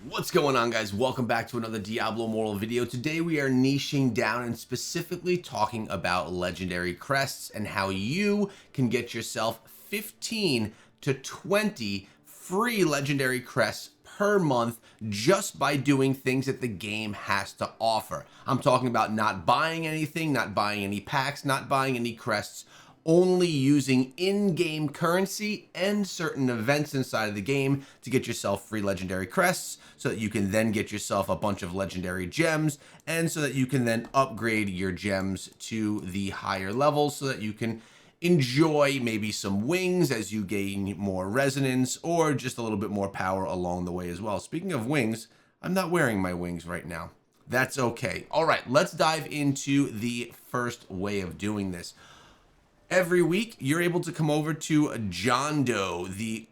What's going on, guys? Welcome back to another Diablo Immortal video. Today we are niching down and specifically talking about legendary crests and how you can get yourself 15 to 20 free legendary crests per month just by doing things that the game has to offer. I'm talking about not buying anything, not buying any packs, not buying any crests, only using in-game currency and certain events inside of the game to get yourself free legendary crests so that you can then get yourself a bunch of legendary gems, and so that you can then upgrade your gems to the higher levels so that you can enjoy maybe some wings as you gain more resonance or just a little bit more power along the way as well. Speaking of wings, I'm not wearing my wings right now. That's okay. All right, let's dive into the first way of doing this. Every week, you're able to come over to John Doe, the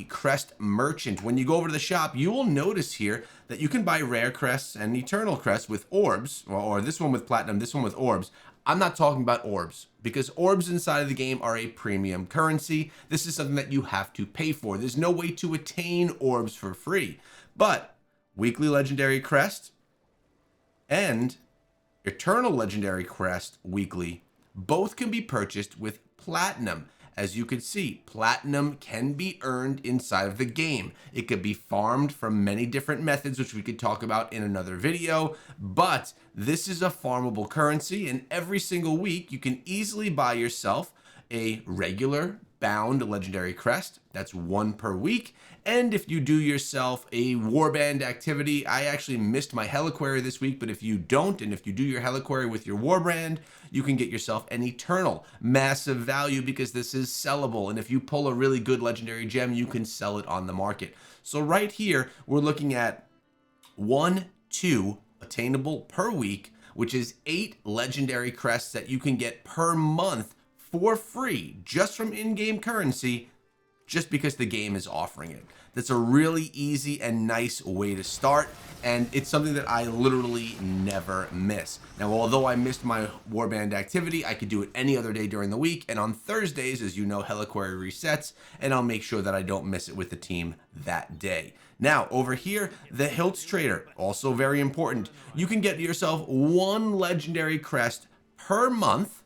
crest merchant. When you go over to the shop, you will notice here that you can buy rare crests and eternal crests with orbs, or this one with platinum, this one with orbs. I'm not talking about orbs, because orbs inside of the game are a premium currency. This is something that you have to pay for. There's no way to attain orbs for free. But weekly legendary crest and eternal legendary crest weekly both can be purchased with platinum. As you can see, platinum can be earned inside of the game. It could be farmed from many different methods, which we could talk about in another video, but this is a farmable currency, and every single week you can easily buy yourself a regular bound legendary crest. That's one per week. And if you do yourself a warband activity, I actually missed my Heliquary this week, but if you don't, and if you do your Heliquary with your warband, you can get yourself an eternal. Massive value because this is sellable. And if you pull a really good legendary gem, you can sell it on the market. So right here, we're looking at 2 attainable per week, which is 8 legendary crests that you can get per month for free, just from in-game currency, just because the game is offering it. That's a really easy and nice way to start, and it's something that I literally never miss. Now, although I missed my warband activity, I could do it any other day during the week, and on Thursdays, as you know, Heliquary resets, and I'll make sure that I don't miss it with the team that day. Now, over here, the Hilts Trader, also very important. You can get yourself 1 legendary crest per month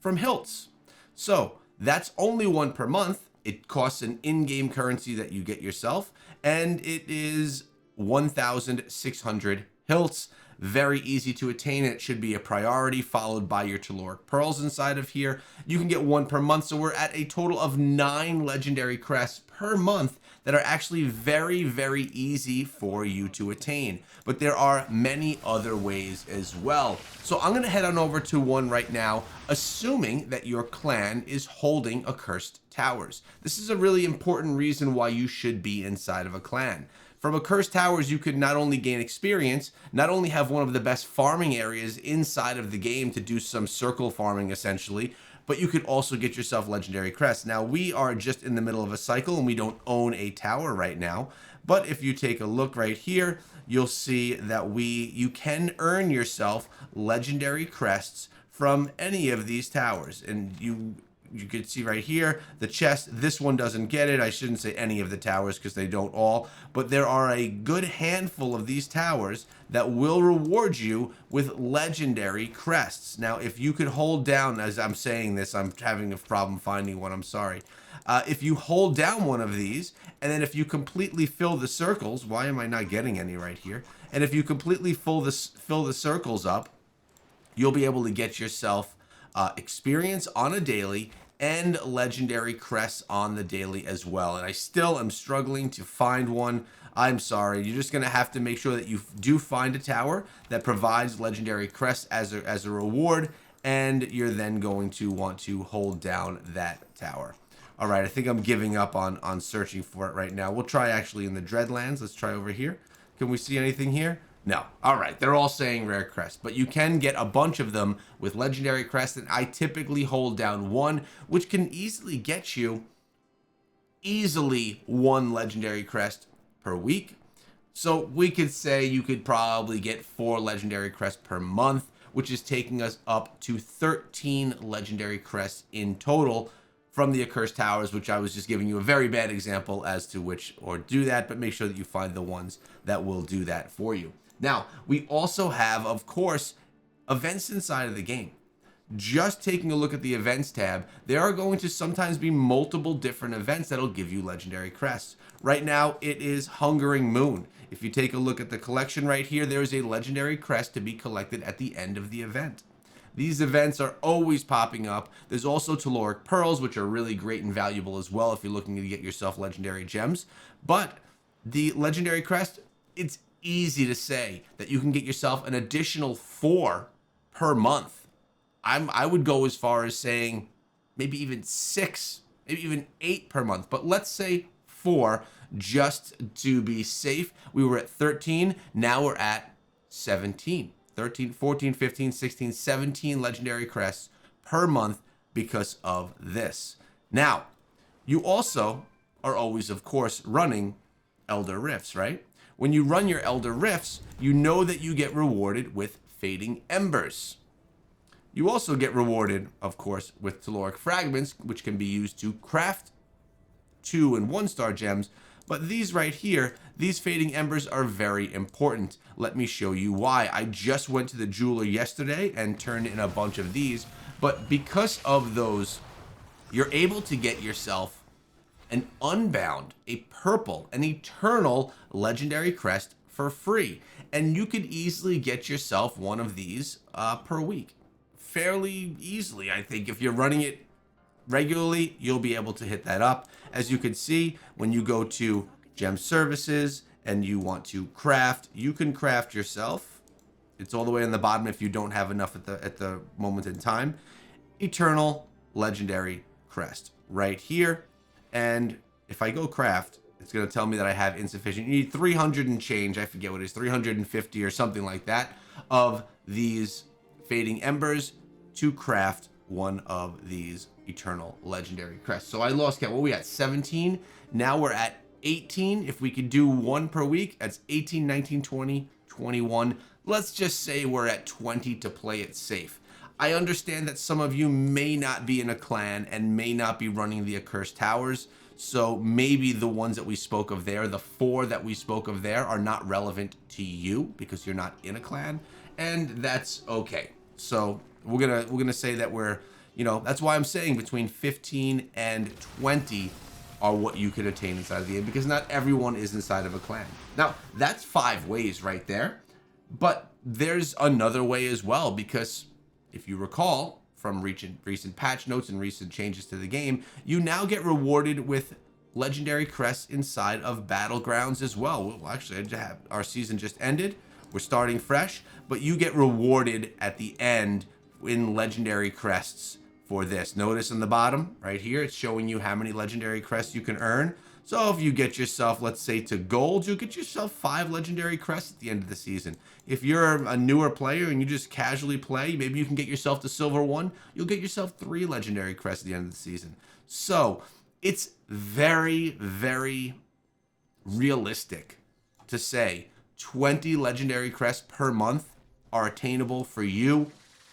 from Hilts. So that's only 1 per month. It costs an in-game currency that you get yourself, and it is 1,600 hilts. Very easy to attain. It should be a priority, followed by your Telluric Pearls inside of here. You can get 1 per month, so we're at a total of 9 legendary crests per month that are actually very, very easy for you to attain. But there are many other ways as well. So I'm going to head on over to one right now, assuming that your clan is holding a Cursed Towers. This is a really important reason why you should be inside of a clan. From a Cursed Towers, you could not only gain experience, not only have one of the best farming areas inside of the game to do some circle farming essentially, but you could also get yourself legendary crests. Now, we are just in the middle of a cycle and we don't own a tower right now, but if you take a look right here, you'll see that you can earn yourself legendary crests from any of these towers, and you can see right here, the chest, this one doesn't get it. I shouldn't say any of the towers because they don't all, but there are a good handful of these towers that will reward you with legendary crests. Now, if you could hold down, as I'm saying this, I'm having a problem finding one, I'm sorry. If you hold down one of these, and then if you completely fill the circles, why am I not getting any right here? And if you completely fill the circles up, you'll be able to get yourself experience on a daily and legendary crests on the daily as well. And I still am struggling to find one. I'm sorry. You're just going to have to make sure that you do find a tower that provides legendary crests as a reward, and you're then going to want to hold down that tower. All right, I think I'm giving up on searching for it right now. We'll try actually in the Dreadlands. Let's try over here. Can we see anything here? No. All right. They're all saying rare crest, but you can get a bunch of them with legendary crest, and I typically hold down 1, which can easily get you 1 legendary crest per week. So we could say you could probably get 4 legendary crests per month, which is taking us up to 13 legendary crests in total from the Accursed Towers, which I was just giving you a very bad example as to which or do that, but make sure that you find the ones that will do that for you. Now, we also have, of course, events inside of the game. Just taking a look at the events tab, there are going to sometimes be multiple different events that'll give you legendary crests. Right now, it is Hungering Moon. If you take a look at the collection right here, there is a legendary crest to be collected at the end of the event. These events are always popping up. There's also Telluric Pearls, which are really great and valuable as well if you're looking to get yourself legendary gems. But the legendary crest, it's easy to say that you can get yourself an additional 4 per month. I would go as far as saying maybe even 6, maybe even 8 per month, but let's say 4 just to be safe. We were at 13, now we're at 17. 13, 14, 15, 16, 17 legendary crests per month because of this. Now, you also are always, of course, running Elder Rifts, right? When you run your Elder Rifts, you know that you get rewarded with Fading Embers. You also get rewarded, of course, with Telluric Fragments, which can be used to craft 2- and 1-star gems. But these right here, these Fading Embers are very important. Let me show you why. I just went to the jeweler yesterday and turned in a bunch of these. But because of those, you're able to get yourself an Unbound, a purple, an eternal legendary crest for free. And you could easily get yourself one of these per week. Fairly easily, I think. If you're running it regularly, you'll be able to hit that up. As you can see, when you go to Gem Services and you want to craft, you can craft yourself. It's all the way on the bottom if you don't have enough at the moment in time. Eternal Legendary Crest right here. And if I go craft, it's going to tell me that I have insufficient. You need 300 and change. I forget what it is, 350 or something like that of these Fading Embers to craft one of these eternal legendary crests. So I lost count. What we at? 17. Now we're at 18. If we could do 1 per week, that's 18, 19, 20, 21. Let's just say we're at 20 to play it safe. I understand that some of you may not be in a clan and may not be running the Accursed Towers. So maybe the ones that we spoke of there, the 4 that we spoke of there, are not relevant to you because you're not in a clan, and that's okay. So we're gonna say that we're, you know, that's why I'm saying between 15 and 20 are what you could attain inside of the game, because not everyone is inside of a clan. Now, that's 5 ways right there, but there's another way as well, because if you recall from recent patch notes and recent changes to the game, you now get rewarded with legendary crests inside of Battlegrounds as well. Well, actually, our season just ended. We're starting fresh, but you get rewarded at the end in legendary crests for this. Notice on the bottom right here, it's showing you how many legendary crests you can earn. So if you get yourself, let's say, to gold, you'll get yourself 5 legendary crests at the end of the season. If you're a newer player and you just casually play, maybe you can get yourself to silver 1. You'll get yourself 3 legendary crests at the end of the season. So it's very, very realistic to say 20 legendary crests per month are attainable for you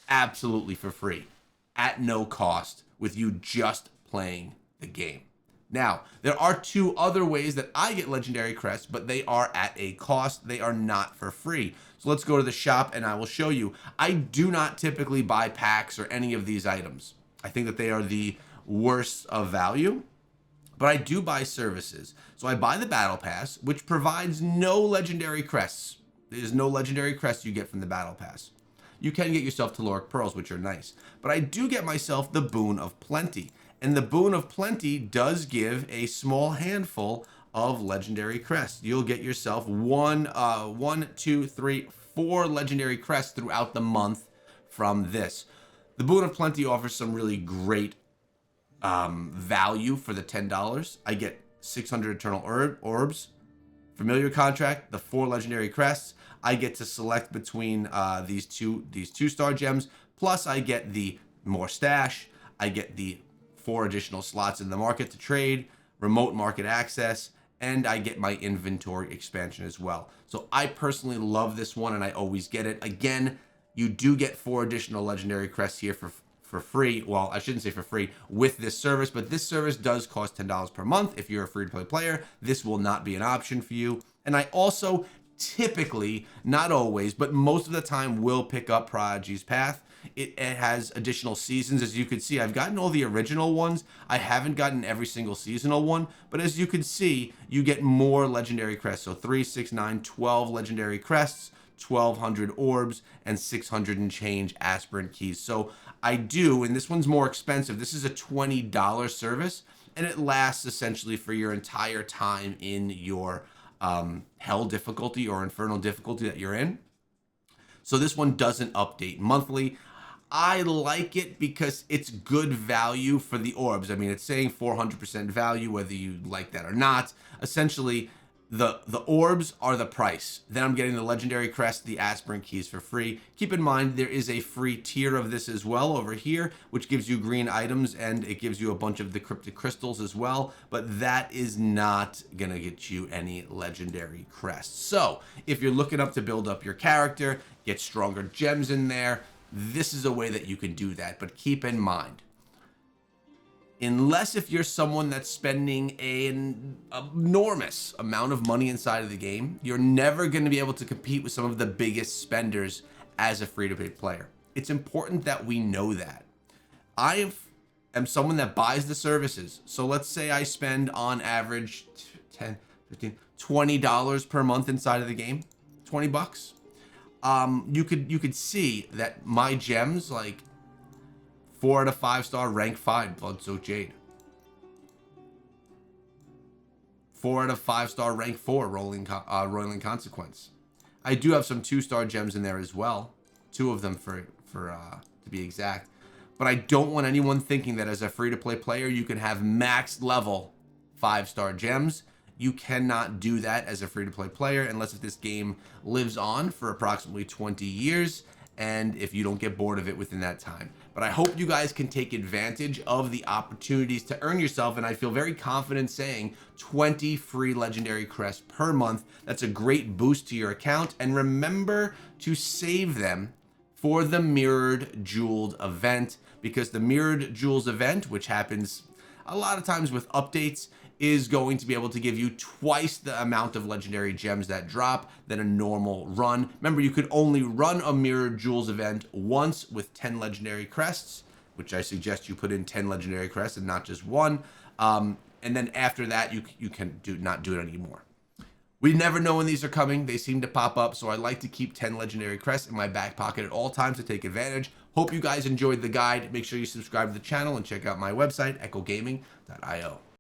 absolutely for free at no cost with you just playing the game. Now, there are 2 other ways that I get legendary crests, but they are at a cost. They are not for free. So let's go to the shop and I will show you. I do not typically buy packs or any of these items. I think that they are the worst of value, but I do buy services. So I buy the Battle Pass, which provides no legendary crests. There's no legendary crests you get from the Battle Pass. You can get yourself Telluric Pearls, which are nice. But I do get myself the Boon of Plenty. And the Boon of Plenty does give a small handful of legendary crests. You'll get yourself 1, 2, 3, 4 legendary crests throughout the month from this. The Boon of Plenty offers some really great value for the $10. I get 600 Eternal Orbs, Familiar Contract, the 4 legendary crests. I get to select between these 2-star gems, plus I get the more stash. I get the 4 additional slots in the market to trade, remote market access, and I get my inventory expansion as well. So I personally love this one and I always get it. Again, you do get 4 additional legendary crests here for for free. Well, I shouldn't say for free with this service, but this service does cost $10 per month. If you're a free-to-play player, this will not be an option for you. And I also typically, not always, but most of the time will pick up Prodigy's Path. It has additional seasons. As you can see, I've gotten all the original ones. I haven't gotten every single seasonal one, but as you can see, you get more legendary crests. So 3, 6, 9, 12 legendary crests, 1,200 orbs, and 600 and change aspirant keys. So I do, and this one's more expensive. This is a $20 service, and it lasts essentially for your entire time in your hell difficulty or infernal difficulty that you're in. So this one doesn't update monthly. I like it because it's good value for the orbs. I mean, it's saying 400% value, whether you like that or not. Essentially, the orbs are the price. Then I'm getting the legendary crest, the aspirant keys for free. Keep in mind, there is a free tier of this as well over here, which gives you green items, and it gives you a bunch of the cryptic crystals as well, but that is not gonna get you any legendary crests. So if you're looking up to build up your character, get stronger gems in there, this is a way that you can do that. But keep in mind, unless if you're someone that's spending an enormous amount of money inside of the game, you're never going to be able to compete with some of the biggest spenders as a free-to-play player. It's important that we know that. I am someone that buys the services. So let's say I spend on average 10, 15, $20 per month inside of the game, 20 bucks. You could see that my gems, like 4 out of 5 star rank 5 Bloodsoaked Jade, 4 out of 5 star rank 4 Roiling Consequence. I do have some 2-star gems in there as well, 2 of them for to be exact. But I don't want anyone thinking that as a free-to-play player you can have max level 5-star gems. You cannot do that as a free-to-play player unless if this game lives on for approximately 20 years and if you don't get bored of it within that time. But I hope you guys can take advantage of the opportunities to earn yourself, and I feel very confident saying 20 free legendary crests per month. That's a great boost to your account, and remember to save them for the Mirrored Jeweled event, because the Mirrored Jewels event, which happens a lot of times with updates, is going to be able to give you twice the amount of legendary gems that drop than a normal run. Remember, you could only run a Mirrored Jewels event once with 10 legendary crests, which I suggest you put in 10 legendary crests and not just one. And then after that, you can not do it anymore. We never know when these are coming. They seem to pop up, so I like to keep 10 legendary crests in my back pocket at all times to take advantage. Hope you guys enjoyed the guide. Make sure you subscribe to the channel and check out my website, echogaming.io.